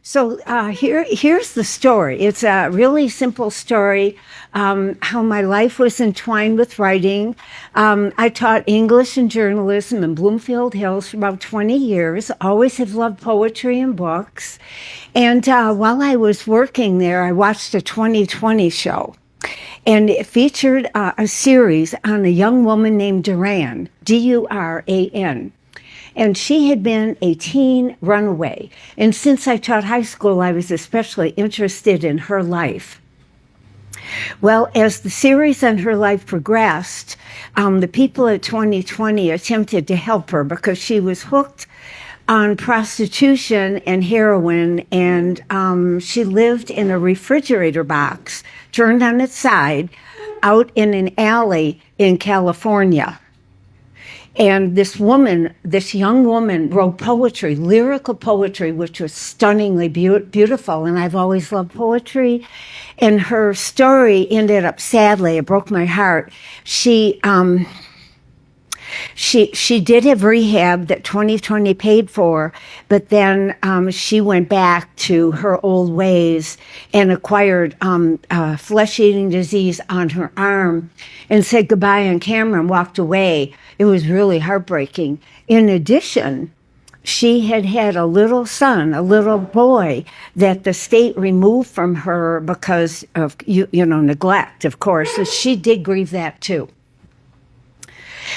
Here's the story. It's a really simple story, how my life was entwined with writing. I taught English and journalism in Bloomfield Hills for about 20 years, always have loved poetry and books. And while I was working there, I watched a 2020 show. And it featured a series on a young woman named Duran, Duran. And she had been a teen runaway. And since I taught high school, I was especially interested in her life. Well, as the series on her life progressed, the people at 2020 attempted to help her because she was hooked on prostitution and heroin, and she lived in a refrigerator box turned on its side out in an alley in California. And this young woman wrote poetry, lyrical poetry, which was stunningly beautiful. And I've always loved poetry. And her story ended up sadly, it broke my heart. She did have rehab that 2020 paid for, but then she went back to her old ways and acquired flesh-eating disease on her arm and said goodbye on camera and walked away. It was really heartbreaking. In addition, she had had a little son, a little boy, that the state removed from her because of neglect, of course. So she did grieve that too.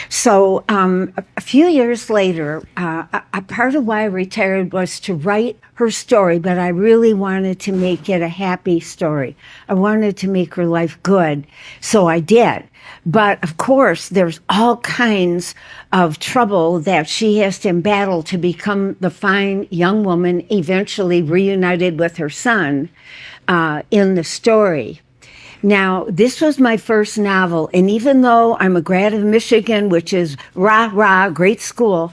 So a few years later, a part of why I retired was to write her story, but I really wanted to make it a happy story. I wanted to make her life good, so I did. But of course, there's all kinds of trouble that she has to battle to become the fine young woman eventually reunited with her son in the story. Now, this was my first novel, and even though I'm a grad of Michigan, which is great school,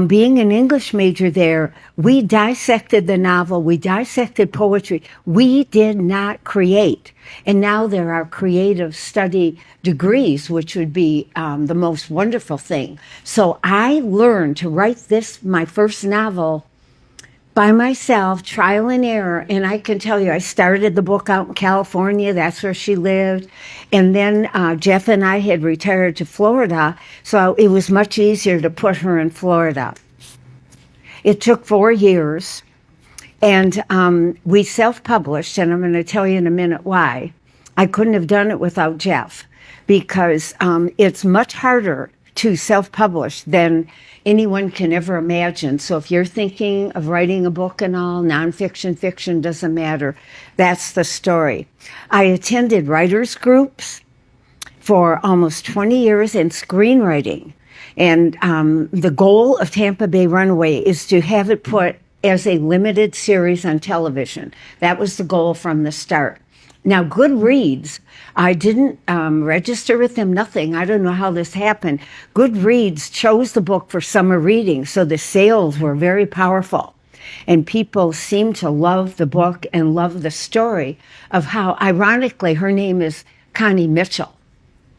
being an English major there, we dissected the novel, we dissected poetry. We did not create. And now there are creative study degrees, which would be the most wonderful thing. So I learned to write my first novel, by myself, trial and error. And I can tell you, I started the book out in California. That's where she lived. And then Jeff and I had retired to Florida, so it was much easier to put her in Florida. It took 4 years, and we self-published, and I'm going to tell you in a minute why. I couldn't have done it without Jeff, because it's much harder to self-publish than anyone can ever imagine. So if you're thinking of writing a book and all, nonfiction, fiction, doesn't matter. That's the story. I attended writers' groups for almost 20 years in screenwriting. And the goal of Tampa Bay Runaway is to have it put as a limited series on television. That was the goal from the start. Now, Goodreads, I didn't register with them, nothing. I don't know how this happened. Goodreads chose the book for summer reading, so the sales were very powerful. And people seemed to love the book and love the story of how, ironically, her name is Connie Mitchell.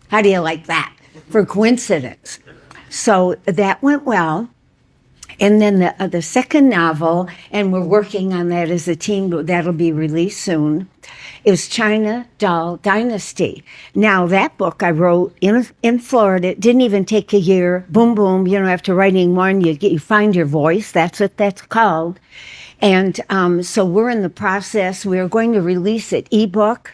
How do you like that? For coincidence. So that went well. And then the second novel, and we're working on that as a team, but that'll be released soon, is China Doll Dynasty. Now, that book I wrote in Florida. It didn't even take a year. Boom, boom. After writing one, you find your voice. That's what that's called. And so we're in the process. We're going to release it ebook,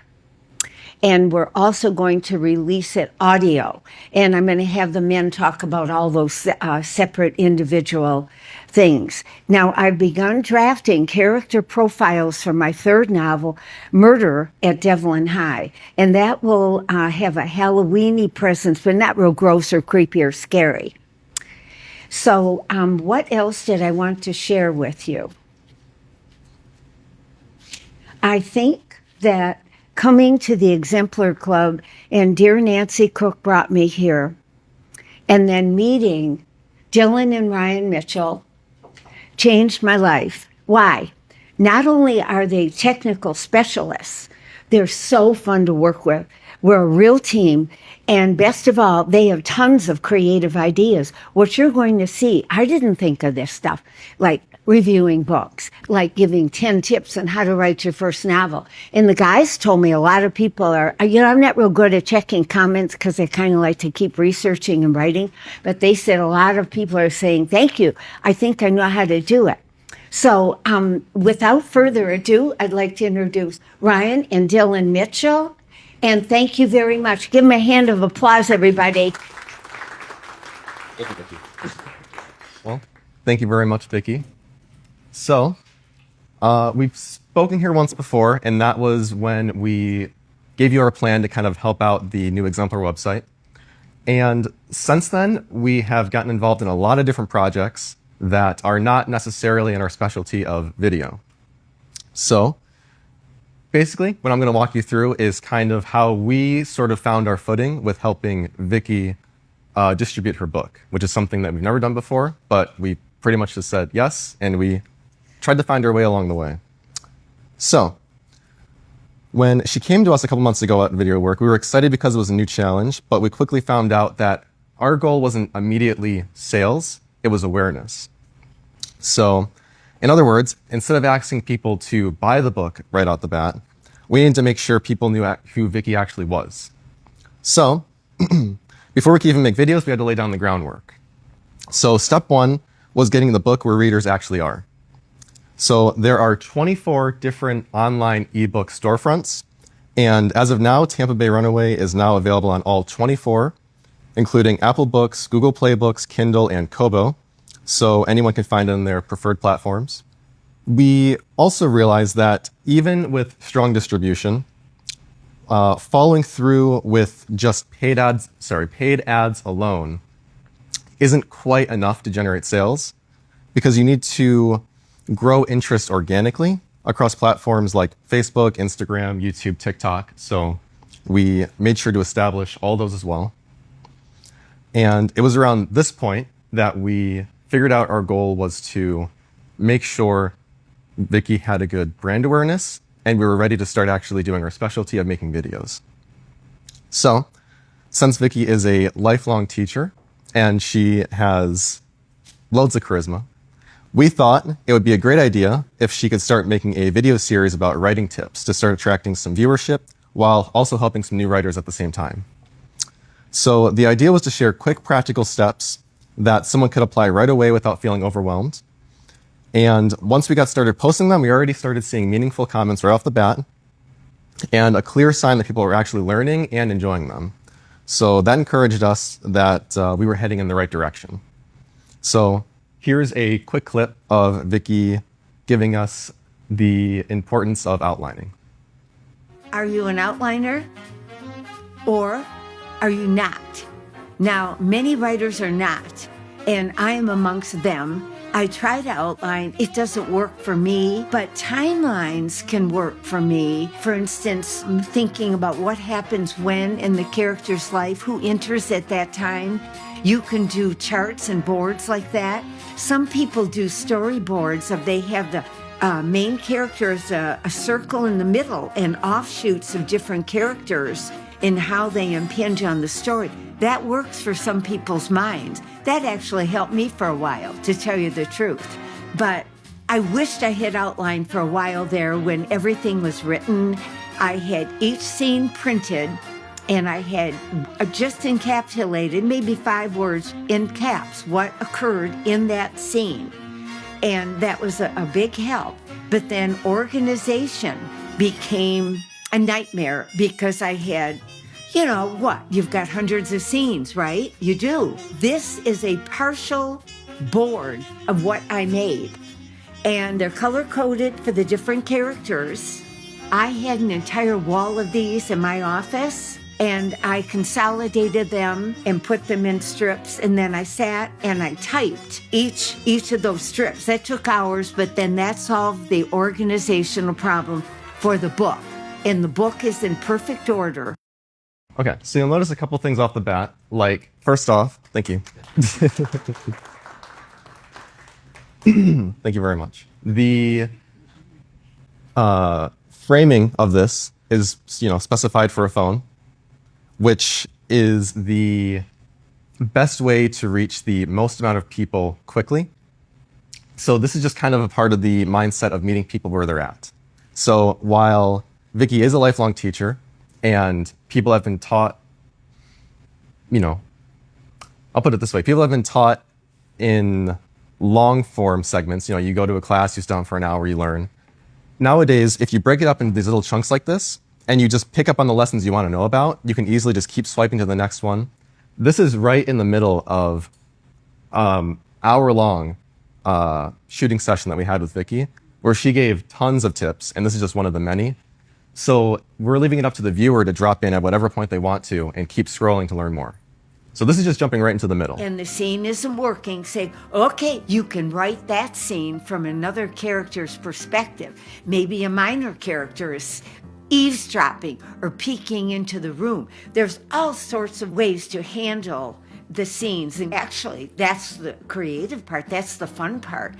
and we're also going to release it audio. And I'm going to have the men talk about all those separate individual things. Now, I've begun drafting character profiles for my third novel, Murder at Devlin High. And that will have a Halloween-y presence, but not real gross or creepy or scary. So what else did I want to share with you? I think that coming to the Xempler Club, and dear Nancy Cook brought me here, and then meeting Dylan and Ryan Mitchell changed my life. Why? Not only are they technical specialists, they're so fun to work with, We're a real team. And best of all, they have tons of creative ideas. What you're going to see, I didn't think of this stuff, like reviewing books, like giving 10 tips on how to write your first novel. And the guys told me a lot of people are, I'm not real good at checking comments because I kind of like to keep researching and writing. But they said a lot of people are saying, thank you. I think I know how to do it. So without further ado, I'd like to introduce Ryan and Dylan Mitchell. And thank you very much. Give them a hand of applause, everybody. Thank you, Vicki. Well, thank you very much, Vicki. So, we've spoken here once before, and that was when we gave you our plan to kind of help out the new Xempler website. And since then, we have gotten involved in a lot of different projects that are not necessarily in our specialty of video. So, basically, what I'm going to walk you through is kind of how we sort of found our footing with helping Vicki distribute her book, which is something that we've never done before, but we pretty much just said yes, and we tried to find our way along the way. So, when she came to us a couple months ago at Video Work, we were excited because it was a new challenge, but we quickly found out that our goal wasn't immediately sales, it was awareness. So, in other words, instead of asking people to buy the book right out the bat, we needed to make sure people knew who Vicki actually was. So, before we could even make videos, we had to lay down the groundwork. So step one was getting the book where readers actually are. So there are 24 different online ebook storefronts, and as of now, Tampa Bay Runaway is now available on all 24, including Apple Books, Google Play Books, Kindle, and Kobo, so anyone can find it on their preferred platforms. We also realized that even with strong distribution, following through with just paid ads alone isn't quite enough to generate sales, because you need to grow interest organically across platforms like Facebook, Instagram, YouTube, TikTok. So we made sure to establish all those as well. And it was around this point that we figured out our goal was to make sure Vicki had a good brand awareness, and we were ready to start actually doing our specialty of making videos. So, since Vicki is a lifelong teacher and she has loads of charisma, we thought it would be a great idea if she could start making a video series about writing tips to start attracting some viewership while also helping some new writers at the same time. So the idea was to share quick practical steps that someone could apply right away without feeling overwhelmed. And once we got started posting them, we already started seeing meaningful comments right off the bat and a clear sign that people were actually learning and enjoying them. So that encouraged us that we were heading in the right direction. So here's a quick clip of Vicki giving us the importance of outlining. Are you an outliner? Or are you not? Now, many writers are not, and I am amongst them. I try to outline. It doesn't work for me, but timelines can work for me. For instance, I'm thinking about what happens when in the character's life, who enters at that time. You can do charts and boards like that. Some people do storyboards of they have the main character as a circle in the middle and offshoots of different characters and how they impinge on the story. That works for some people's minds. That actually helped me for a while, to tell you the truth. But I wished I had outlined for a while there when everything was written. I had each scene printed, and I had just encapsulated maybe 5 words in caps what occurred in that scene. And that was a big help. But then organization became a nightmare because I had, you've got hundreds of scenes, right? You do. This is a partial board of what I made. And they're color-coded for the different characters. I had an entire wall of these in my office, and I consolidated them and put them in strips, and then I sat and I typed each of those strips. That took hours, but then that solved the organizational problem for the book. And the book is in perfect order. Okay, so you'll notice a couple things off the bat. Like, first off, thank you. Thank you very much. The framing of this is, specified for a phone. which is the best way to reach the most amount of people quickly. So this is just kind of a part of the mindset of meeting people where they're at. So while Vicky is a lifelong teacher and people have been taught, I'll put it this way, people have been taught in long form segments. You go to a class, you sit down for an hour, you learn. Nowadays, if you break it up into these little chunks like this, and you just pick up on the lessons you want to know about, you can easily just keep swiping to the next one. This is right in the middle of hour-long shooting session that we had with Vicky, where she gave tons of tips, and this is just one of the many. So we're leaving it up to the viewer to drop in at whatever point they want to and keep scrolling to learn more. So this is just jumping right into the middle. And the scene isn't working, say, okay, you can write that scene from another character's perspective. Maybe a minor character is eavesdropping or peeking into the room. There's all sorts of ways to handle the scenes. And actually, that's the creative part. That's the fun part.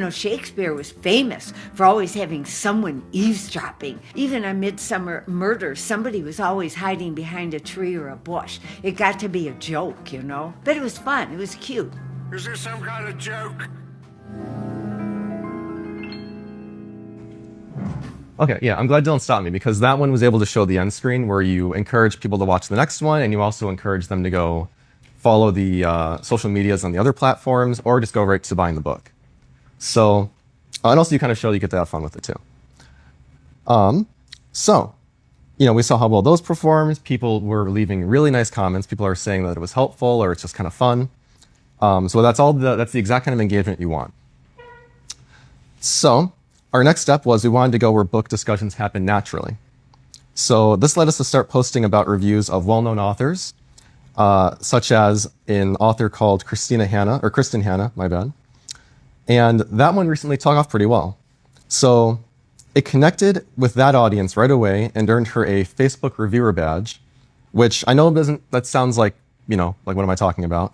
Shakespeare was famous for always having someone eavesdropping. Even on Midsummer Murder, somebody was always hiding behind a tree or a bush. It got to be a joke, But it was fun. It was cute. Is this some kind of joke? Okay, yeah, I'm glad Dylan stopped me because that one was able to show the end screen where you encourage people to watch the next one and you also encourage them to go follow the social medias on the other platforms or just go right to buying the book. So, and also you kind of show you get to have fun with it too. We saw how well those performed. People were leaving really nice comments. People are saying that it was helpful or it's just kind of fun. So that's the exact kind of engagement you want. So, our next step was we wanted to go where book discussions happen naturally. So this led us to start posting about reviews of well-known authors, such as an author called Kristen Hanna, my bad. And that one recently took off pretty well. So it connected with that audience right away and earned her a Facebook reviewer badge, which I know that sounds like, like what am I talking about?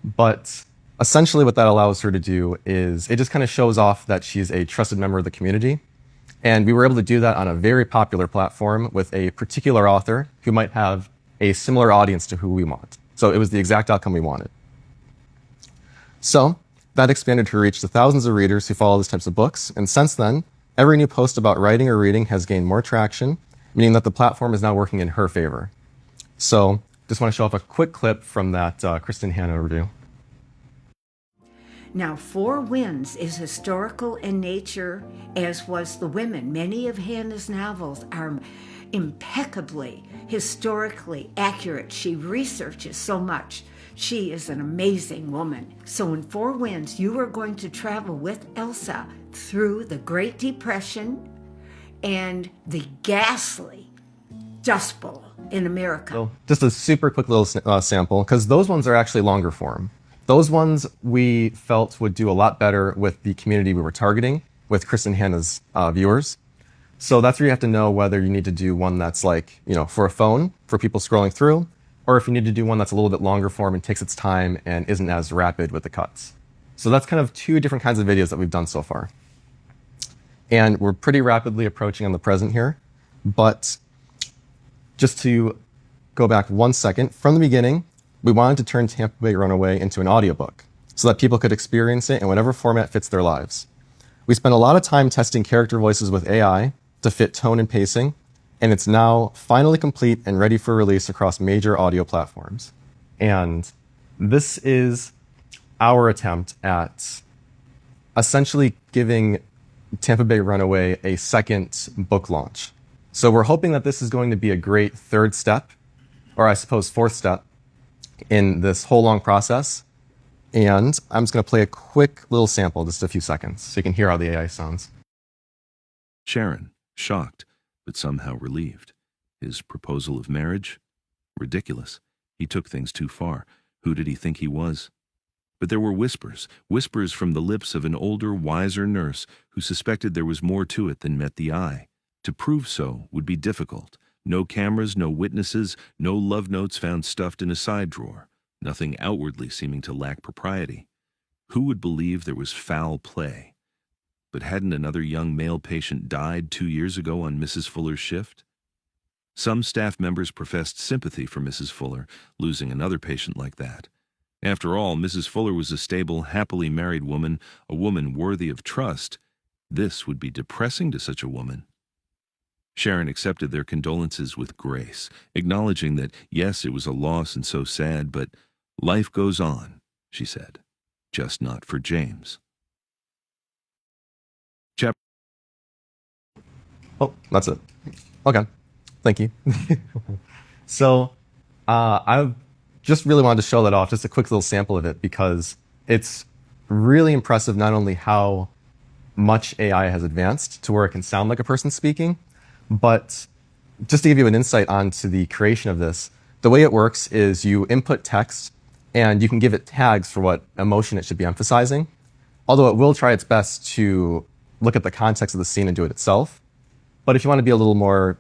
But essentially what that allows her to do is it just kind of shows off that she's a trusted member of the community. And we were able to do that on a very popular platform with a particular author who might have a similar audience to who we want. So it was the exact outcome we wanted. So that expanded her reach to thousands of readers who follow these types of books. And since then, every new post about writing or reading has gained more traction, meaning that the platform is now working in her favor. So just want to show off a quick clip from that Kristen Hanna review. Now, Four Winds is historical in nature, as was The Women. Many of Hannah's novels are impeccably, historically accurate. She researches so much. She is an amazing woman. So in Four Winds, you are going to travel with Elsa through the Great Depression and the ghastly Dust Bowl in America. So just a super quick little sample, because those ones are actually longer form. Those ones we felt would do a lot better with the community we were targeting, with Kristen Hanna's viewers. So that's where you have to know whether you need to do one that's like, for a phone, for people scrolling through, or if you need to do one that's a little bit longer form and takes its time and isn't as rapid with the cuts. So that's kind of two different kinds of videos that we've done so far. And we're pretty rapidly approaching on the present here. But just to go back 1 second, from the beginning, we wanted to turn Tampa Bay Runaway into an audiobook so that people could experience it in whatever format fits their lives. We spent a lot of time testing character voices with AI to fit tone and pacing, and it's now finally complete and ready for release across major audio platforms. And this is our attempt at essentially giving Tampa Bay Runaway a second book launch. So we're hoping that this is going to be a great third step, or I suppose fourth step, in this whole long process. And I'm just going to play a quick little sample, just a few seconds, so you can hear how the AI sounds. Sharon, shocked, but somehow relieved. His proposal of marriage? Ridiculous. He took things too far. Who did he think he was? But there were whispers from the lips of an older, wiser nurse who suspected there was more to it than met the eye. To prove so would be difficult. No cameras, no witnesses, no love notes found stuffed in a side drawer, nothing outwardly seeming to lack propriety. Who would believe there was foul play? But hadn't another young male patient died 2 years ago on Mrs. Fuller's shift? Some staff members professed sympathy for Mrs. Fuller, losing another patient like that. After all, Mrs. Fuller was a stable, happily married woman, a woman worthy of trust. This would be depressing to such a woman. Sharon accepted their condolences with grace, acknowledging that, yes, it was a loss and so sad, but life goes on, she said, just not for James. Oh, that's it. Okay. Thank you. So, I just really wanted to show that off, just a quick little sample of it, because it's really impressive not only how much AI has advanced to where it can sound like a person speaking, but just to give you an insight onto the creation of this, the way it works is you input text and you can give it tags for what emotion it should be emphasizing, although it will try its best to look at the context of the scene and do it itself. But if you want to be a little more,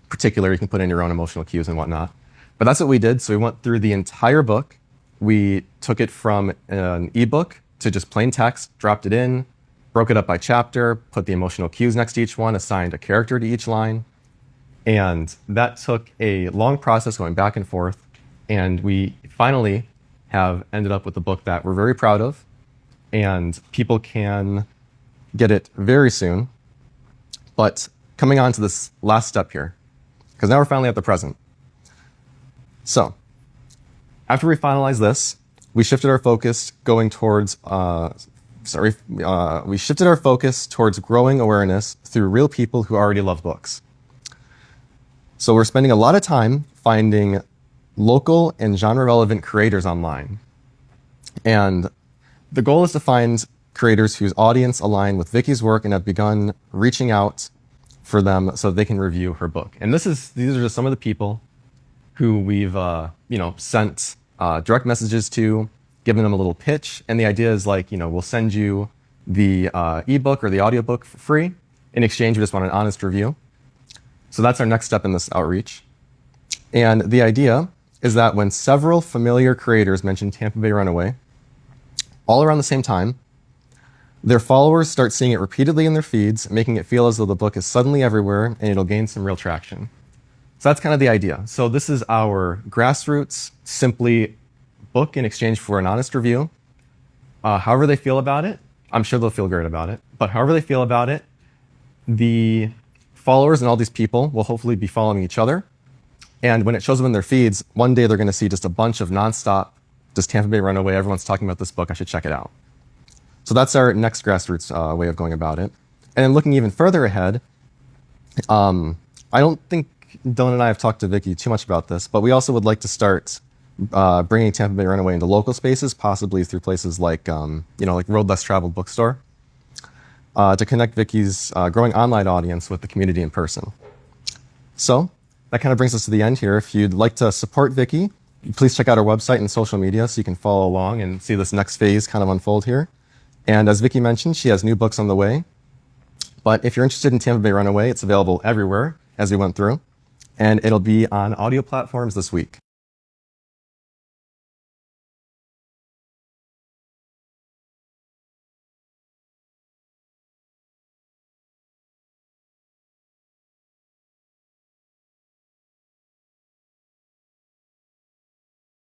particular, you can put in your own emotional cues and whatnot. But that's what we did. So we went through the entire book. We took it from an ebook to just plain text, dropped it in, broke it up by chapter, put the emotional cues next to each one, assigned a character to each line. And that took a long process going back and forth. And we finally have ended up with a book that we're very proud of. And people can get it very soon. But coming on to this last step here, because now we're finally at the present. So, after we finalized this, we shifted our focus towards growing awareness through real people who already love books. So we're spending a lot of time finding local and genre-relevant creators online. And the goal is to find creators whose audience align with Vicky's work and have begun reaching out for them so they can review her book. And these are just some of the people who we've sent direct messages to, given them a little pitch. And the idea is we'll send you the ebook or the audiobook for free. In exchange, we just want an honest review. So that's our next step in this outreach. And the idea is that when several familiar creators mention Tampa Bay Runaway, all around the same time, their followers start seeing it repeatedly in their feeds, making it feel as though the book is suddenly everywhere and it'll gain some real traction. So that's kind of the idea. So this is our grassroots, simply book in exchange for an honest review. However they feel about it, I'm sure they'll feel great about it, but however they feel about it, the followers and all these people will hopefully be following each other. And when it shows up in their feeds, one day they're going to see just a bunch of nonstop, just Tampa Bay Runaway, everyone's talking about this book, I should check it out. So that's our next grassroots way of going about it. And then looking even further ahead, I don't think Dylan and I have talked to Vicky too much about this, but we also would like to start bringing Tampa Bay Runaway into local spaces, possibly through places like Road Less Traveled Bookstore, to connect Vicky's growing online audience with the community in person. So that kind of brings us to the end here. If you'd like to support Vicky, please check out our website and social media so you can follow along and see this next phase kind of unfold here. And as Vicky mentioned, she has new books on the way. But if you're interested in Tampa Bay Runaway, it's available everywhere as we went through. And it'll be on audio platforms this week.